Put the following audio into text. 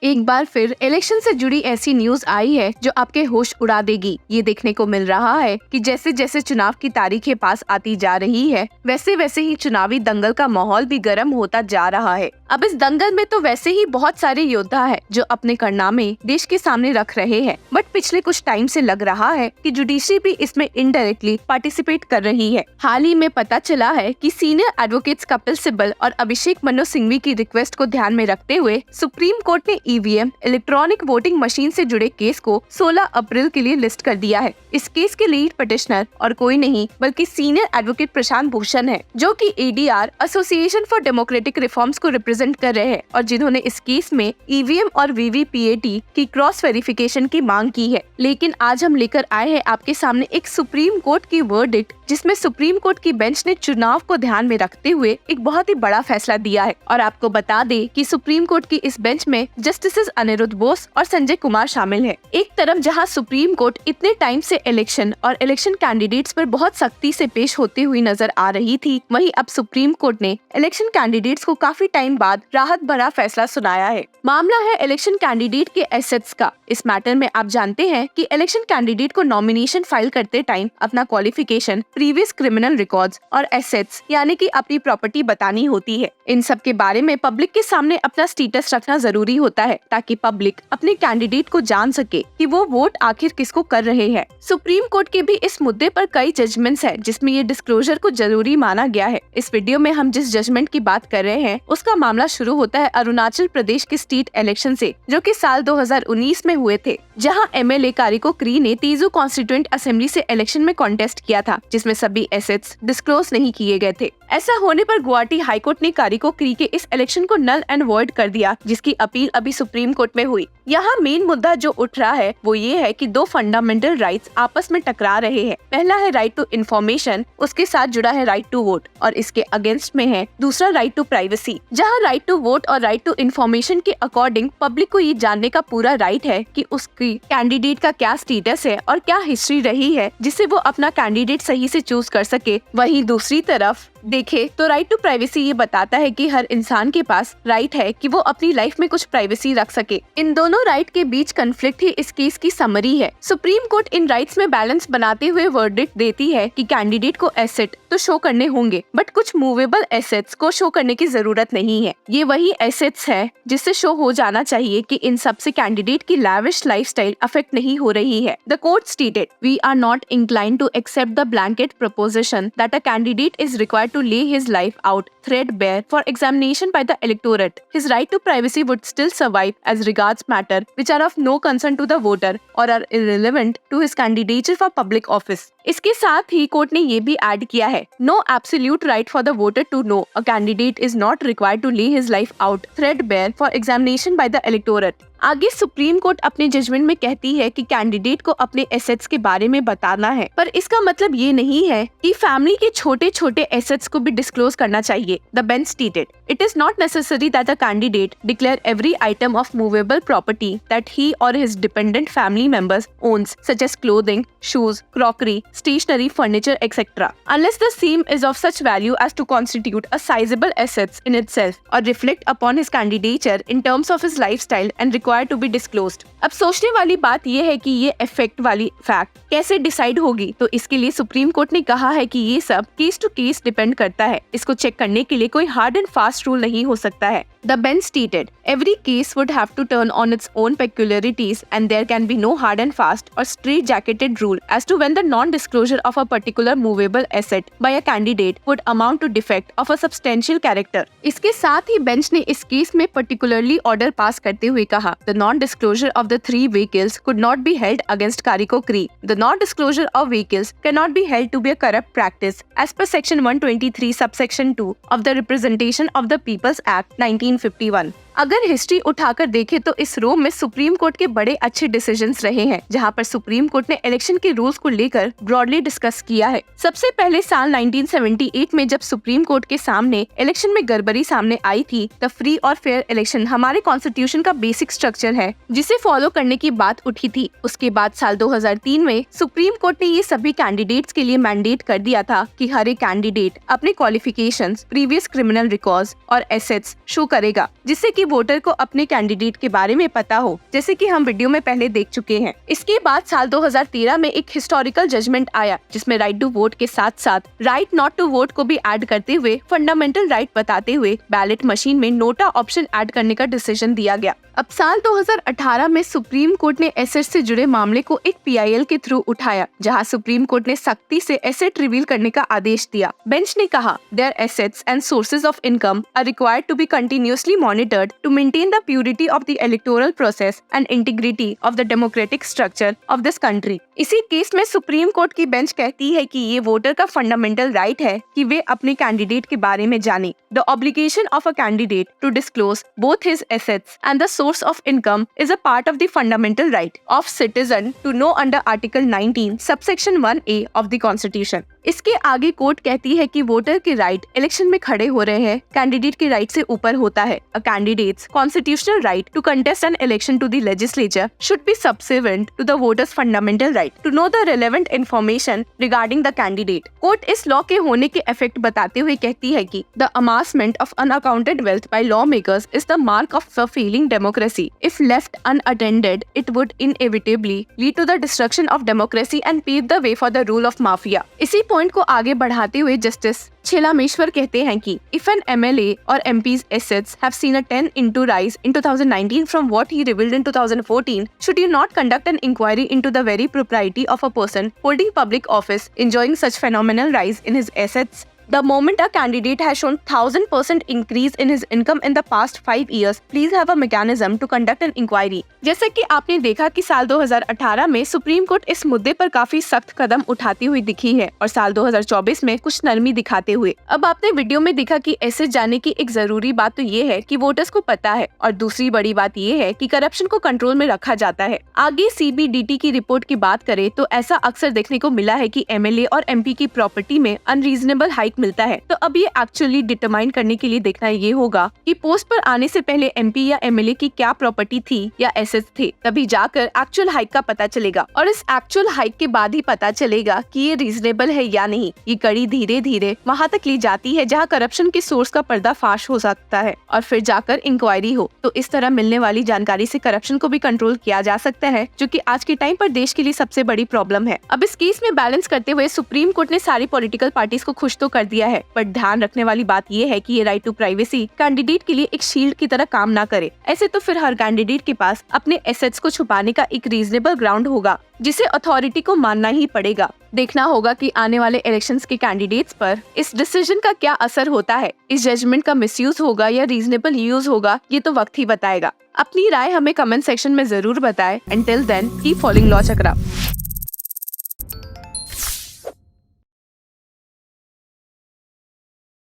एक बार फिर इलेक्शन से जुड़ी ऐसी न्यूज आई है जो आपके होश उड़ा देगी। ये देखने को मिल रहा है कि जैसे जैसे चुनाव की तारीखें पास आती जा रही है, वैसे वैसे ही चुनावी दंगल का माहौल भी गर्म होता जा रहा है। अब इस दंगल में तो वैसे ही बहुत सारे योद्धा है जो अपने कारनामे देश के सामने रख रहे हैं, बट पिछले कुछ टाइम से लग रहा है कि जुडिशरी भी इसमें इनडायरेक्टली पार्टिसिपेट कर रही है। हाल ही में पता चला है कि सीनियर एडवोकेट्स कपिल सिब्बल और अभिषेक मनु सिंघवी की रिक्वेस्ट को ध्यान में रखते हुए सुप्रीम कोर्ट ने ईवीएम इलेक्ट्रॉनिक वोटिंग मशीन से जुड़े केस को 16 अप्रैल के लिए लिस्ट कर दिया है। इस केस के लीड पिटिशनर और कोई नहीं बल्कि सीनियर एडवोकेट प्रशांत भूषण है, जो कि ADR association for democratic reforms को रिप्रेजेंट कर रहे हैं और जिन्होंने इस केस में ईवीएम और वीवीपीएटी की क्रॉस वेरिफिकेशन की मांग की है। लेकिन आज हम लेकर आए हैं आपके सामने एक सुप्रीम कोर्ट की वर्डिक्ट, जिसमें सुप्रीम कोर्ट की बेंच ने चुनाव को ध्यान में रखते हुए एक बहुत ही बड़ा फैसला दिया है। और आपको बता दें कि सुप्रीम कोर्ट की इस बेंच में जस्टिसेस अनिरुद्ध बोस और संजय कुमार शामिल है। एक तरफ जहां सुप्रीम कोर्ट इतने टाइम से इलेक्शन और इलेक्शन कैंडिडेट्स पर बहुत सख्ती से पेश होते हुई नजर आ रही थी, वहीं अब सुप्रीम कोर्ट ने इलेक्शन कैंडिडेट्स को काफी टाइम बाद राहत भरा फैसला सुनाया है। मामला है इलेक्शन कैंडिडेट के एसेट्स का। इस मैटर में आप जानते हैं कि इलेक्शन कैंडिडेट को नॉमिनेशन फाइल करते टाइम अपना क्वालिफिकेशन, प्रीवियस क्रिमिनल रिकॉर्ड्स और एसेट्स यानी कि अपनी प्रॉपर्टी बतानी होती है। इन सब के बारे में पब्लिक के सामने अपना स्टेटस रखना जरूरी होता है ताकि पब्लिक अपने कैंडिडेट को जान सके कि वो वोट आखिर किसको कर रहे हैं। सुप्रीम कोर्ट के भी इस मुद्दे पर कई जजमेंट्स हैं जिसमें ये डिस्क्लोजर को जरूरी माना गया है। इस वीडियो में हम जिस जजमेंट की बात कर रहे हैं उसका मामला शुरू होता है अरुणाचल प्रदेश के स्टेट इलेक्शन से, जो कि साल 2019 में हुए थे, जहां एमएलए कारिको क्री ने तेजू कॉन्स्टिट्यूएंट असेंबली से इलेक्शन में कॉन्टेस्ट किया था, जिसमें सभी एसेट्स डिस्क्लोज नहीं किए गए थे। ऐसा होने पर गुवाहाटी हाईकोर्ट ने कारिको क्री के इस इलेक्शन को नल एंड वॉइड कर दिया, जिसकी अपील अभी सुप्रीम कोर्ट में हुई। यहाँ मेन मुद्दा जो उठ रहा है वो ये है कि दो फंडामेंटल राइट्स आपस में टकरा रहे हैं। पहला है राइट टू इन्फॉर्मेशन, उसके साथ जुड़ा है राइट टू वोट, और इसके अगेंस्ट में है दूसरा राइट टू प्राइवेसी। जहाँ राइट टू वोट और राइट टू इन्फॉर्मेशन के अकॉर्डिंग पब्लिक को ये जानने का पूरा राइट है कि उसकी कैंडिडेट का क्या स्टेटस है और क्या हिस्ट्री रही है, जिससे वो अपना कैंडिडेट सही से चूज कर सके। वहीं दूसरी तरफ देखे तो राइट टू प्राइवेसी ये बताता है कि हर इंसान के पास राइट है कि वो अपनी लाइफ में कुछ प्राइवेसी रख सके। इन दोनों राइट के बीच कन्फ्लिक्ट ही इस केस की समरी है। सुप्रीम कोर्ट इन राइट्स में बैलेंस बनाते हुए वर्डिक्ट देती है कि कैंडिडेट को एसेट तो शो करने होंगे, बट कुछ मूवेबल एसेट्स को शो करने की जरूरत नहीं है। ये वही एसेट्स है जिससे शो हो जाना चाहिए कि इन सब से कैंडिडेट की लैविश लाइफस्टाइल अफेक्ट नहीं हो रही है। The court stated, we are not inclined to accept the blanket proposition that a candidate is required to lay his life out threadbare for examination by the electorate. His right to privacy would still survive as regards matter which are of no concern to the voter or are irrelevant to his candidature for public office. इसके साथ ही court ने ये भी add किया है, no absolute right for the voter to know a candidate is not required to lay his life out threadbare for examination by the electorate. आगे supreme court अपने judgement में कहती है कि कैंडिडेट को अपने एसेट्स के बारे में बताना है, पर इसका मतलब ये नहीं है कि फैमिली के छोटे छोटे एसेट्स को भी डिस्क्लोज करना चाहिए। The bench stated, it is not necessary that the candidate declare every item of movable property that he और his dependent family members owns, such as clothing, shoes, crockery, stationery, furniture, etc. unless the same is of such value as to constitute a sizable assets in itself or reflect upon his candidature in terms of his lifestyle and required to be disclosed. अब सोचने वाली बात यह है कि ये effect वाली fact कैसे डिसाइड होगी, तो इसके लिए सुप्रीम कोर्ट ने कहा है कि ये सब केस टू केस डिपेंड करता है। इसको चेक करने के लिए कोई हार्ड एंड फास्ट रूल नहीं हो सकता है। The bench stated, every case would have to turn on its own peculiarities and there can be no hard and fast or straight-jacketed rule as to when the non-disclosure of a particular movable asset by a candidate would amount to defect of a substantial character. इसके साथ ही bench ने इस case में particularly order pass करते हुए कहा, the non-disclosure of the 3 vehicles could not be held against Kariko Cree. The non-disclosure of vehicles cannot be held to be a corrupt practice as per section 123 subsection 2 of the Representation of the People's Act 1951. अगर history उठाकर देखें तो इस रो में supreme court के बड़े अच्छे decisions रहे हैं, जहां पर सुप्रीम कोर्ट ने इलेक्शन के रूल्स को लेकर ब्रॉडली डिस्कस किया है। सबसे पहले साल 1978 में जब सुप्रीम कोर्ट के सामने इलेक्शन में गड़बड़ी सामने आई थी, द फ्री और फेयर इलेक्शन हमारे कॉन्स्टिट्यूशन का बेसिक स्ट्रक्चर है जिसे फॉलो करने की बात उठी थी। उसके बाद साल 2003 में सुप्रीम कोर्ट ने ये सभी कैंडिडेट्स के लिए मैंडेट कर दिया था कि हर एक कैंडिडेट अपने क्वालिफिकेशंस, प्रीवियस क्रिमिनल रिकॉर्ड्स और एसेट्स शो करेगा, जिससे कि वोटर को अपने कैंडिडेट के बारे में पता हो, जैसे कि हम वीडियो में पहले देख चुके हैं। इसके बाद साल 2013 में एक हिस्टोरिकल जजमेंट आया जिसमें राइट टू वोट के साथ साथ राइट नॉट टू वोट को भी ऐड करते हुए फंडामेंटल राइट बताते हुए बैलेट मशीन में नोटा ऑप्शन ऐड करने का डिसीजन दिया गया। अब साल 2018 में सुप्रीम कोर्ट ने एसेट से जुड़े मामले को एक PIL के थ्रू उठाया, जहां सुप्रीम कोर्ट ने सख्ती से एसेट रिवील करने का आदेश दिया। बेंच ने कहा, there assets and sources of income are required to be continuously monitored to maintain the purity of the electoral process and integrity of the democratic structure of this country. इसी case में supreme court की bench कहती है कि ये voter का fundamental right है कि वे अपने कैंडिडेट के बारे में जाने। The obligation of a candidate to disclose both his assets and the source of income is a part of the fundamental right of citizen to know under Article 19, subsection 1A of the Constitution. इसके आगे court कहती है कि voter के right election में खड़े हो रहे हैं कैंडिडेट के राइट से ऊपर होता है। A candidate's constitutional right to contest an election to the legislature should be subservient to the voter's fundamental right to know the relevant information regarding the candidate. Court इस लॉ के होने के effect बताते हुए कहती है कि the amassment of unaccounted wealth by lawmakers is the mark of a failing democracy. If left unattended, it would inevitably lead to the destruction of democracy and pave the way for the rule of mafia. इसी point को आगे बढ़ाते हुए justice छेलामेश्वर कहते हैं कि if an MLA or MP's assets have seen a 10x rise in 2019 from what he revealed in 2014, should you not conduct an inquiry into the very propriety of a person holding public office enjoying such phenomenal rise in his assets? The moment a candidate has shown 1000% increase in his income in the past 5 years, please have a mechanism to conduct an inquiry. जैसे कि आपने देखा कि साल 2018 में supreme court इस मुद्दे पर काफी सख्त कदम उठाती हुई दिखी है और साल 2024 में कुछ नरमी दिखाते हुए। अब आपने वीडियो में देखा कि ऐसे जाने की एक जरूरी बात तो ये है कि वोटर्स को पता है और दूसरी बड़ी बात ये है कि करप्शन को कंट्रोल में रखा जाता है। आगे CBDT की रिपोर्ट की बात करें तो ऐसा अक्सर देखने को मिला है कि MLA और MP की प्रॉपर्टी में अनरीजनेबल हाइक मिलता है। तो अब ये एक्चुअली डिटरमाइन करने के लिए देखना ये होगा कि पोस्ट पर आने से पहले MP या MLA की क्या प्रॉपर्टी थी या एसेट्स थे, तभी जाकर एक्चुअल हाइक का पता चलेगा और इस एक्चुअल हाइक के बाद ही पता चलेगा कि ये रीजनेबल है या नहीं। ये कड़ी धीरे धीरे वहाँ तक ली जाती है जहाँ करप्शन के सोर्स का पर्दाफाश हो सकता है और फिर जाकर इंक्वायरी हो। तो इस तरह मिलने वाली जानकारी से करप्शन को भी कंट्रोल किया जा सकता है, जो कि आज के टाइम पर देश के लिए सबसे बड़ी प्रॉब्लम है। अब इस केस में बैलेंस करते हुए सुप्रीम कोर्ट ने सारी पॉलिटिकल पार्टीज को खुश तो कर दिया है, पर ध्यान रखने वाली बात ये है कि ये राइट टू प्राइवेसी कैंडिडेट के लिए एक शील्ड की तरह काम ना करे। ऐसे तो फिर हर कैंडिडेट के पास अपने एसेट्स को छुपाने का एक रीजनेबल ग्राउंड होगा जिसे अथॉरिटी को मानना ही पड़ेगा। देखना होगा कि आने वाले इलेक्शंस के कैंडिडेट्स पर इस डिसीजन का क्या असर होता है। इस जजमेंट का मिसयूज होगा या रीजनेबल यूज होगा, ये तो वक्त ही बताएगा। अपनी राय हमें कमेंट सेक्शन में जरूर बताएं। Until then, keep following law चक्रा।